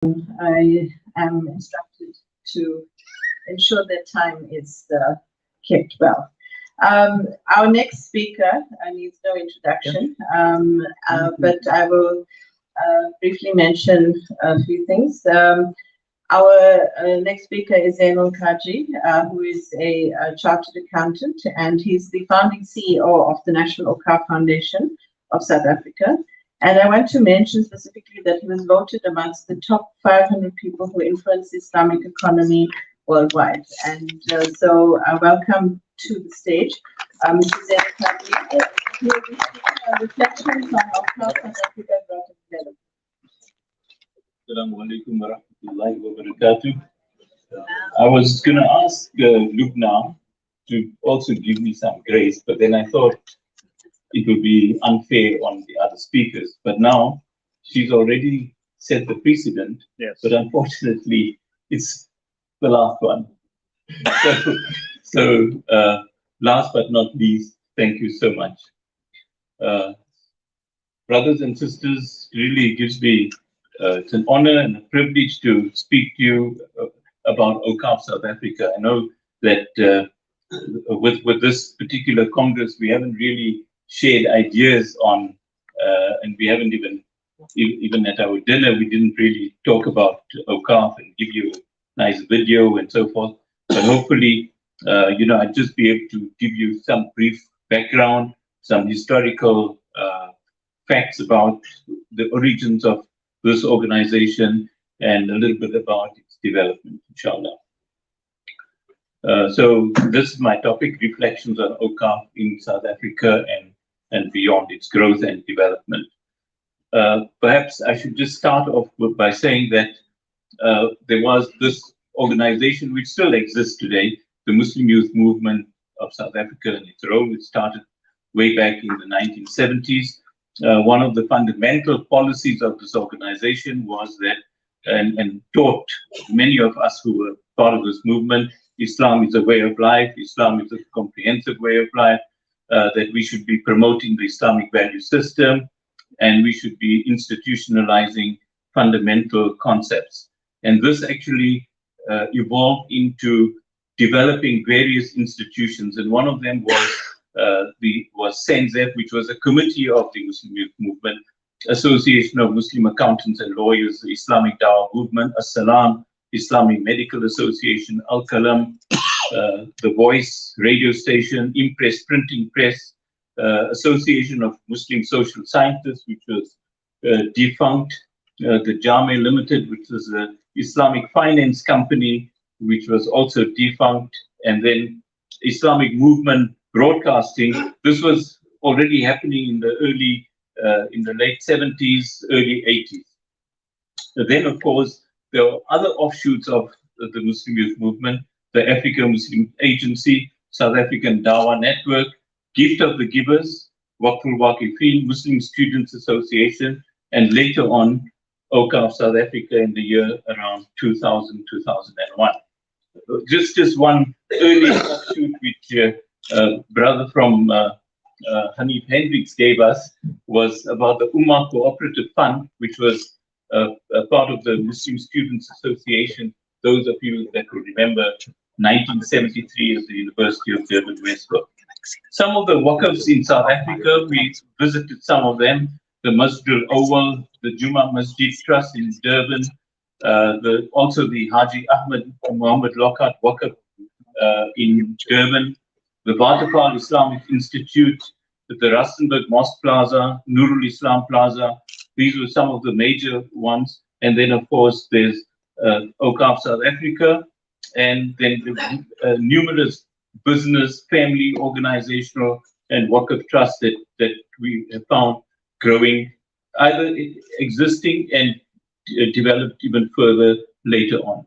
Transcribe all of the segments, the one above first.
I am instructed to ensure that time is kept well. Our next speaker needs no introduction, but I will briefly mention a few things. Our next speaker is Zeinoul Cajee, who is a chartered accountant, and he's the founding CEO of the National Awqaf Foundation of South Africa. And I want to mention specifically that he was voted amongst the top 500 people who influence the Islamic economy worldwide. And so welcome to the stage, Mr. Zeinoul Cajee. He will be speaking on reflections on Awqaf South Africa growth and development. Assalamu alaikum wa rahmatullahi wa barakatuh. I was going to ask Luke now to also give me some grace, but then I thought it would be unfair on the other speakers. But now she's already set the precedent, yes. But unfortunately it's the last one. So last but not least, thank you so much. Brothers and sisters, really gives me it's an honor and a privilege to speak to you about Awqaf South Africa. I know that with this particular Congress, we haven't really shared ideas on, and we haven't even at our dinner, we didn't really talk about Awqaf and give you a nice video and so forth. But hopefully, I'd just be able to give you some brief background, some historical facts about the origins of this organization and a little bit about its development, inshallah. So this is my topic, reflections on Awqaf in South Africa and beyond, its growth and development. Perhaps I should just start off by saying that there was this organization which still exists today, the Muslim Youth Movement of South Africa and its role. It started way back in the 1970s. One of the fundamental policies of this organization was that, and taught many of us who were part of this movement, Islam is a way of life, Islam is a comprehensive way of life, that we should be promoting the Islamic value system, and we should be institutionalizing fundamental concepts. And this actually evolved into developing various institutions, and one of them was SENZEF, which was a committee of the Muslim Youth Movement, Association of Muslim Accountants and Lawyers, the Islamic Dawah Movement, As-Salam, Islamic Medical Association, Al-Qalam, The Voice radio station, Impress Printing Press, Association of Muslim Social Scientists, which was defunct, the Cajee Limited, which was an Islamic finance company, which was also defunct, and then Islamic Movement Broadcasting. This was already happening in the in the late 70s, early 80s. Then, of course, there were other offshoots of the Muslim Youth Movement, the Africa Muslim Agency, South African Dawah Network, Gift of the Givers, Waqf Waqifin, Muslim Students Association, and later on, Awqaf South Africa in the year around 2000, 2001. Just one early offshoot which brother from Hanif Hendricks gave us was about the Ummah Cooperative Fund, which was a part of the Muslim Students Association. Those of you that will remember 1973 at the University of Durban, Westbrook. Some of the Waqfs in South Africa, we visited some of them, the Masjid al-Awwal, the Juma Masjid Trust in Durban, also the Haji Ahmed Muhammad Lockhart Waqf in Durban, the Vatafal Islamic Institute, the Rustenburg Mosque Plaza, Nurul Islam Plaza. These were some of the major ones. And then, of course, there's Awqaf South Africa, and then the numerous business, family, organizational, and Waqf trusts that we have found growing, either existing and developed even further later on.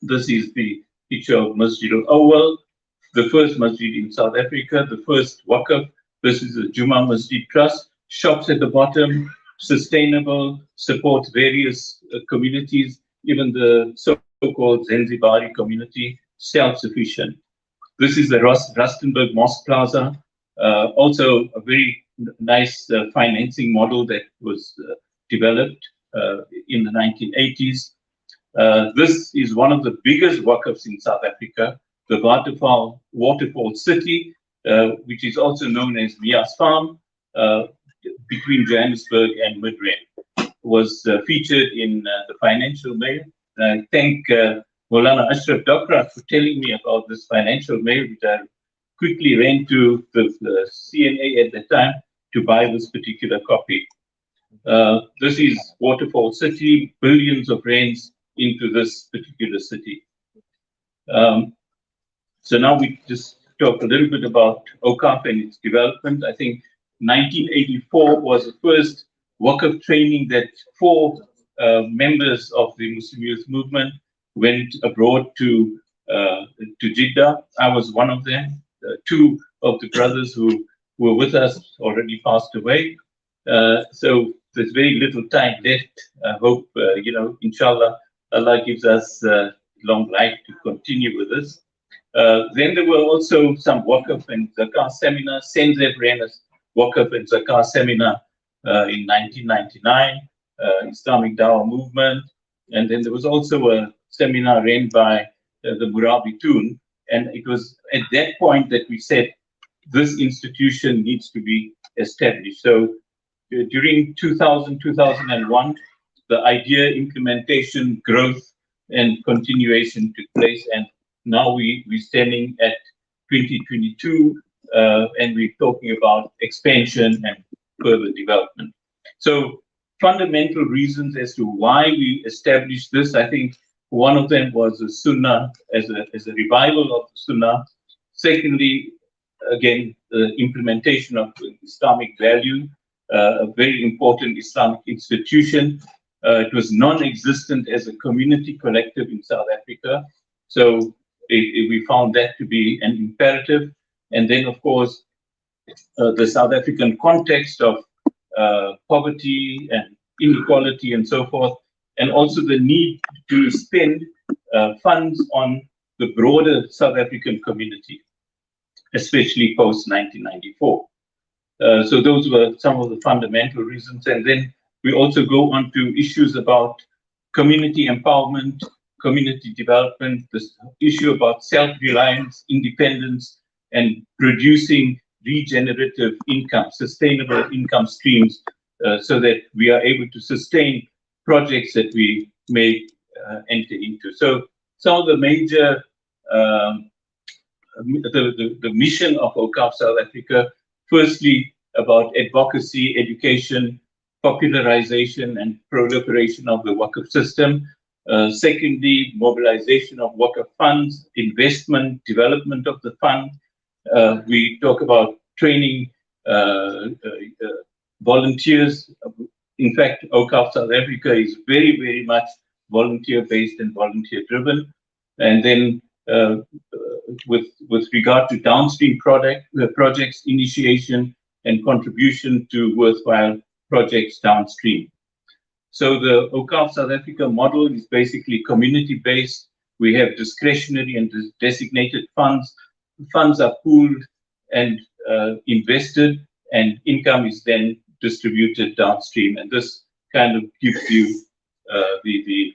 This is the picture of Masjid al-Awwal, the first masjid in South Africa, the first Waqf. This is the Juma Masjid Trust. Shops at the bottom, sustainable, supports various communities, even the so-called Zanzibari community, self-sufficient. This is the Rustenburg Mosque Plaza, also a very nice financing model that was developed. in the 1980s. This is one of the biggest Waqfs in South Africa, the Waterfall City, which is also known as Mia's Farm, between Johannesburg and Midrand, was featured in the Financial Mail. I thank Maulana Ashraf Dokra for telling me about this Financial Mail, which I quickly ran to the CNA at the time to buy this particular copy. This is Waterfall City, billions of rands into this particular city. So now we just talk a little bit about Awqaf and its development. I think 1984 was the first Waqf training that 4 members of the Muslim Youth Movement went abroad to Jeddah. I was one of them. 2 of the brothers who were with us already passed away. So there's very little time left. I hope, inshallah, Allah gives us long life to continue with this. Then there were also some Waqf and Zakah seminars. Senzeb ran a Waqf and Zakah seminar in 1999, Islamic Dawah movement. And then there was also a seminar ran by the Murabitun. And it was at that point that we said, this institution needs to be established. So during 2000, 2001, the idea, implementation, growth, and continuation took place. And now we're standing at 2022, and we're talking about expansion and further development. So fundamental reasons as to why we established this, I think one of them was the Sunnah as a revival of the Sunnah. Secondly, again, the implementation of Islamic value, a very important Islamic institution. It was non-existent as a community collective in South Africa. So we found that to be an imperative. And then, of course, the South African context of poverty and inequality and so forth, and also the need to spend funds on the broader South African community, especially post-1994. So those were some of the fundamental reasons. And then we also go on to issues about community empowerment, community development, this issue about self-reliance, independence, and producing regenerative income, sustainable income streams, so that we are able to sustain projects that we may enter into. So some of the major, the mission of Awqaf South Africa, firstly about advocacy, education, popularization and proliferation of the Waqf system. Secondly, mobilization of Waqf funds, investment, development of the fund. We talk about training volunteers. In fact, Awqaf South Africa is very, very much volunteer-based and volunteer-driven. And then with regard to downstream projects, initiation and contribution to worthwhile projects downstream. So the Awqaf South Africa model is basically community-based. We have discretionary and designated funds. Funds are pooled and invested, and income is then distributed downstream. And this kind of gives you the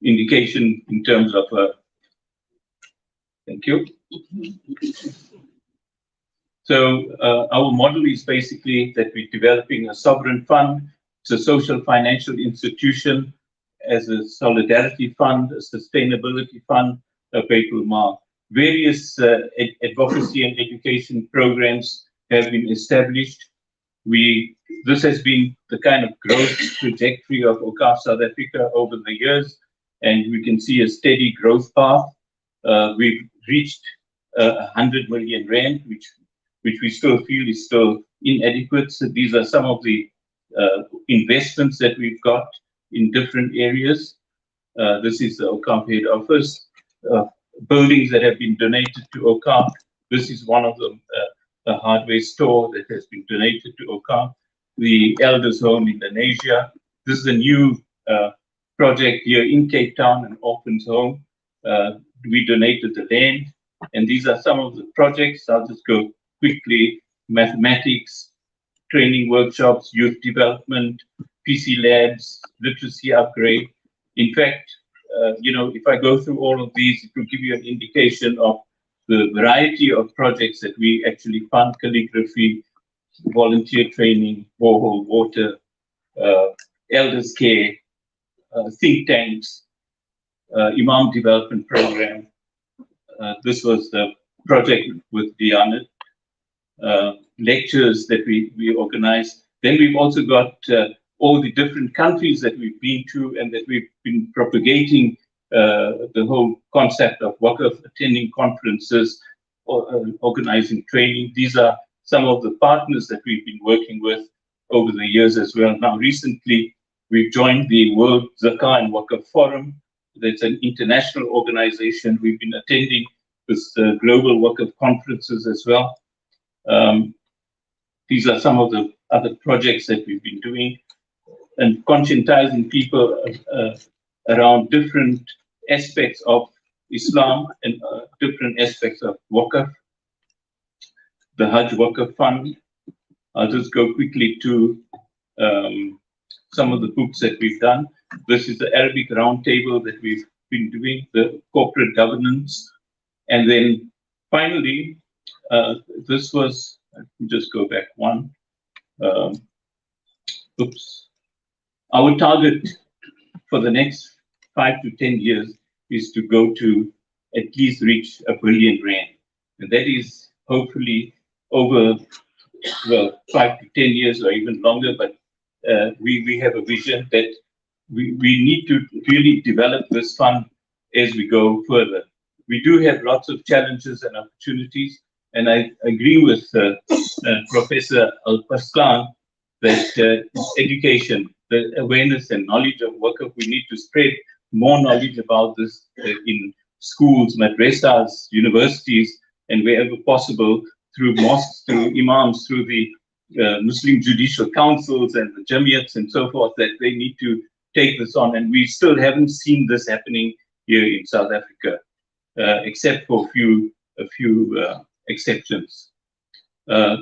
indication in terms of, thank you. So our model is basically that we're developing a sovereign fund. It's a social financial institution as a solidarity fund, a sustainability fund, a Baitul Mal. Various advocacy and education programs have been established. This has been the kind of growth trajectory of Awqaf South Africa over the years, and we can see a steady growth path. We've reached 100 million rand, which we still feel is still inadequate. So these are some of the investments that we've got in different areas. This is the Awqaf head office. Buildings that have been donated to Awqaf. This is one of them, a hardware store that has been donated to Awqaf. The Elders Home Indonesia. This is a new project here in Cape Town, an orphan's home. We donated the land, and these are some of the projects. I'll just go quickly. Mathematics, training workshops, youth development, PC labs, literacy upgrade. In fact, if I go through all of these, it will give you an indication of the variety of projects that we actually fund: calligraphy, volunteer training, borehole water, elders care, think tanks, Imam development program. This was the project with Diana, lectures that we organized. Then we've also got all the different countries that we've been to and that we've been propagating the whole concept of Waqf, attending conferences, organizing training. These are some of the partners that we've been working with over the years as well. Now, recently, we've joined the World Zakah and Waqf Forum. That's an international organization. We've been attending this global Waqf conferences as well. These are some of the other projects that we've been doing, and conscientizing people around different aspects of Islam and different aspects of Waqf. The Hajj Waqf Fund. I'll just go quickly to some of the books that we've done. This is the Arabic Roundtable that we've been doing, the corporate governance. And then finally, this was, let me just go back one. Our target for the next 5 to 10 years is to go to at least reach R1 billion. And that is hopefully over, well, 5 to 10 years or even longer, but we have a vision that we need to really develop this fund as we go further. We do have lots of challenges and opportunities, and I agree with Professor Al-Paslan that education, the awareness and knowledge of Waqf, we need to spread more knowledge about this in schools, madrasas, universities, and wherever possible, through mosques, through imams, through the Muslim judicial councils and the jamiyats and so forth, that they need to take this on. And we still haven't seen this happening here in South Africa, except for a few exceptions.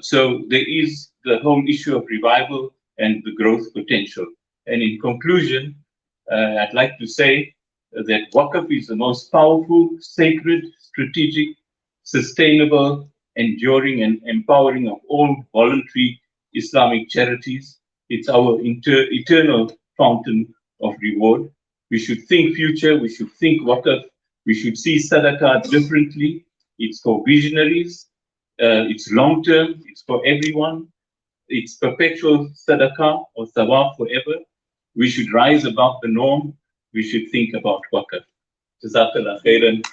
So there is the whole issue of revival and the growth potential. And in conclusion, I'd like to say that Waqf is the most powerful, sacred, strategic, sustainable, enduring, and empowering of all voluntary Islamic charities. It's our eternal fountain of reward. We should think future, we should think Waqf, we should see Sadaqah differently. It's for visionaries, it's long-term, it's for everyone. It's perpetual Sadaqah or Thawab forever. We should rise above the norm. We should think about Waqf. Jazakallah khairan.